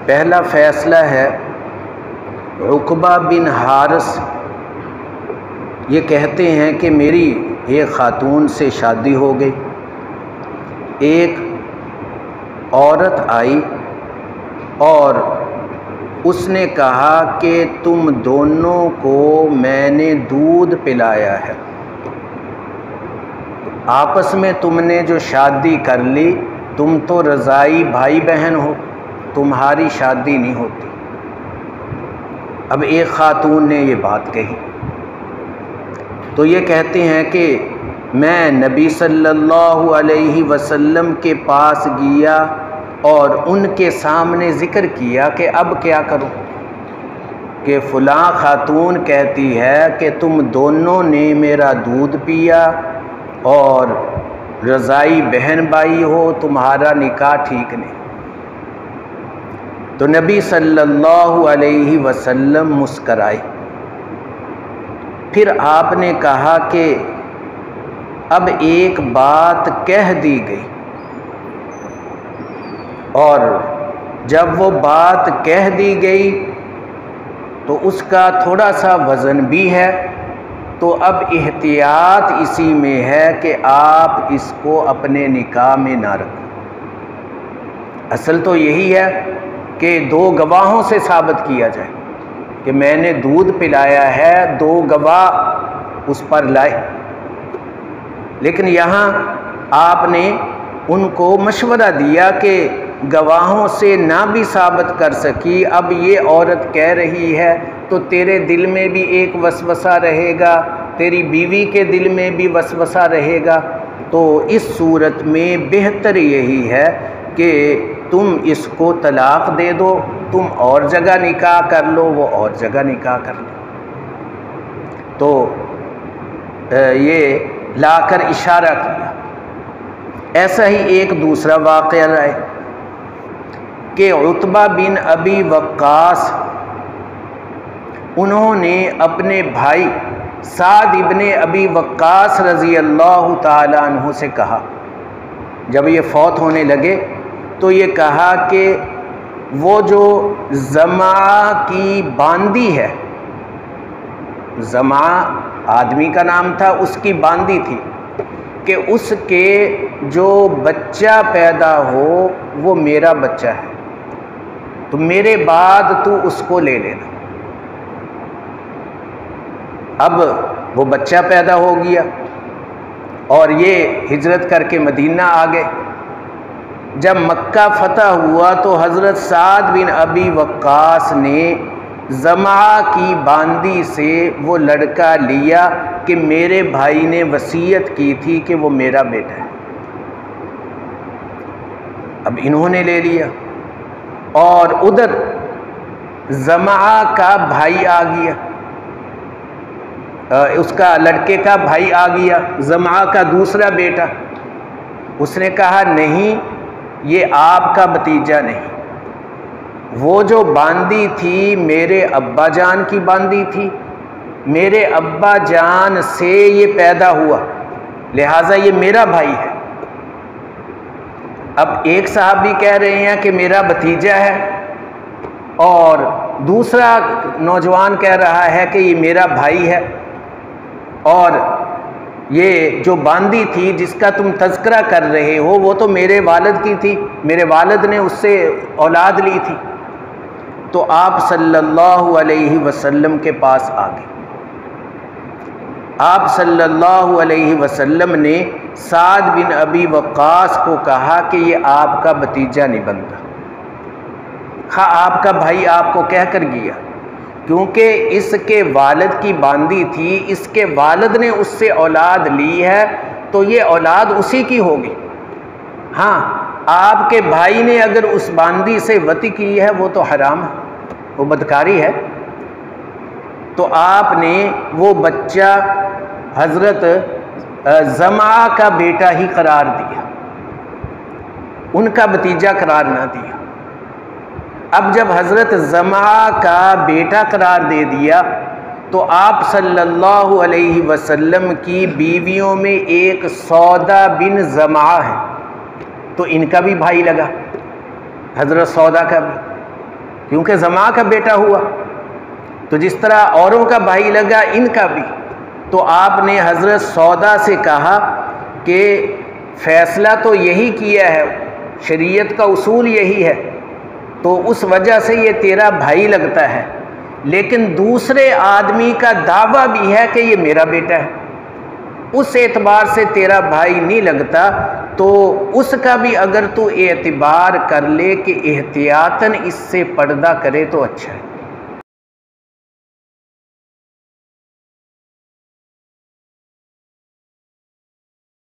پہلا فیصلہ ہے عقبہ بن حارث یہ کہتے ہیں کہ میری ایک خاتون سے شادی ہو گئی، ایک عورت آئی اور اس نے کہا کہ تم دونوں کو میں نے دودھ پلایا ہے، آپس میں تم نے جو شادی کر لی، تم تو رضائی بھائی بہن ہو، تمہاری شادی نہیں ہوتی۔ اب ایک خاتون نے یہ بات کہی تو یہ کہتے ہیں کہ میں نبی صلی اللہ علیہ وسلم کے پاس گیا اور ان کے سامنے ذکر کیا کہ اب کیا کروں، کہ فلاں خاتون کہتی ہے کہ تم دونوں نے میرا دودھ پیا اور رضائی بہن بھائی ہو، تمہارا نکاح ٹھیک نہیں۔ تو نبی صلی اللہ علیہ وسلم مسکرائے، پھر آپ نے کہا کہ اب ایک بات کہہ دی گئی، اور جب وہ بات کہہ دی گئی تو اس کا تھوڑا سا وزن بھی ہے، تو اب احتیاط اسی میں ہے کہ آپ اس کو اپنے نکاح میں نہ رکھیں۔ اصل تو یہی ہے کہ دو گواہوں سے ثابت کیا جائے کہ میں نے دودھ پلایا ہے، دو گواہ اس پر لائے، لیکن یہاں آپ نے ان کو مشورہ دیا کہ گواہوں سے نہ بھی ثابت کر سکی، اب یہ عورت کہہ رہی ہے تو تیرے دل میں بھی ایک وسوسہ رہے گا، تیری بیوی کے دل میں بھی وسوسہ رہے گا، تو اس صورت میں بہتر یہی ہے کہ تم اس کو طلاق دے دو، تم اور جگہ نکاح کر لو، وہ اور جگہ نکاح کر لو۔ تو یہ لا کر اشارہ کیا۔ ایسا ہی ایک دوسرا واقعہ ہے کہ عتبہ بن ابی وقاص انہوں نے اپنے بھائی سعد ابن ابی وقاص رضی اللہ تعالی عنہ سے کہا، جب یہ فوت ہونے لگے تو یہ کہا کہ وہ جو زمعہ کی باندی ہے، زمعہ آدمی کا نام تھا، اس کی باندی تھی، کہ اس کے جو بچہ پیدا ہو وہ میرا بچہ ہے، تو میرے بعد تو اس کو لے لینا۔ اب وہ بچہ پیدا ہو گیا اور یہ ہجرت کر کے مدینہ آ گئے۔ جب مکہ فتح ہوا تو حضرت سعد بن ابی وقاص نے زمعہ کی باندی سے وہ لڑکا لیا کہ میرے بھائی نے وصیت کی تھی کہ وہ میرا بیٹا ہے، اب انہوں نے لے لیا، اور ادھر زمعہ کا بھائی آ گیا، اس کا لڑکے کا بھائی آ گیا، زمعہ کا دوسرا بیٹا، اس نے کہا نہیں یہ آپ کا بھتیجا نہیں، وہ جو باندی تھی میرے ابا جان کی باندی تھی، میرے ابا جان سے یہ پیدا ہوا، لہٰذا یہ میرا بھائی ہے۔ اب ایک صحابی کہہ رہے ہیں کہ میرا بھتیجا ہے، اور دوسرا نوجوان کہہ رہا ہے کہ یہ میرا بھائی ہے، اور یہ جو باندی تھی جس کا تم تذکرہ کر رہے ہو وہ تو میرے والد کی تھی، میرے والد نے اس سے اولاد لی تھی۔ تو آپ صلی اللہ علیہ وسلم کے پاس آ گئے۔ آپ صلی اللہ علیہ وسلم نے سعد بن ابی وقاص کو کہا کہ یہ آپ کا بھتیجا نہیں بنتا، خواہ آپ کا بھائی آپ کو کہہ کر گیا، کیونکہ اس کے والد کی باندی تھی، اس کے والد نے اس سے اولاد لی ہے تو یہ اولاد اسی کی ہوگی۔ ہاں آپ کے بھائی نے اگر اس باندی سے وطی کی ہے وہ تو حرام ہے، وہ بدکاری ہے۔ تو آپ نے وہ بچہ حضرت زمعہ کا بیٹا ہی قرار دیا، ان کا بھتیجا قرار نہ دیا۔ اب جب حضرت زمعہ کا بیٹا قرار دے دیا تو آپ صلی اللہ علیہ وسلم کی بیویوں میں ایک سودا بن زمعہ ہے، تو ان کا بھی بھائی لگا، حضرت سودا کا بھی۔ کیونکہ زماں کا بیٹا ہوا، تو جس طرح اوروں کا بھائی لگا ان کا بھی۔ تو آپ نے حضرت سودا سے کہا کہ فیصلہ تو یہی کیا ہے، شریعت کا اصول یہی ہے، تو اس وجہ سے یہ تیرا بھائی لگتا ہے، لیکن دوسرے آدمی کا دعویٰ بھی ہے کہ یہ میرا بیٹا ہے، اس اعتبار سے تیرا بھائی نہیں لگتا، تو اس کا بھی اگر تو اعتبار کر لے کہ احتیاطاً اس سے پردہ کرے تو اچھا ہے۔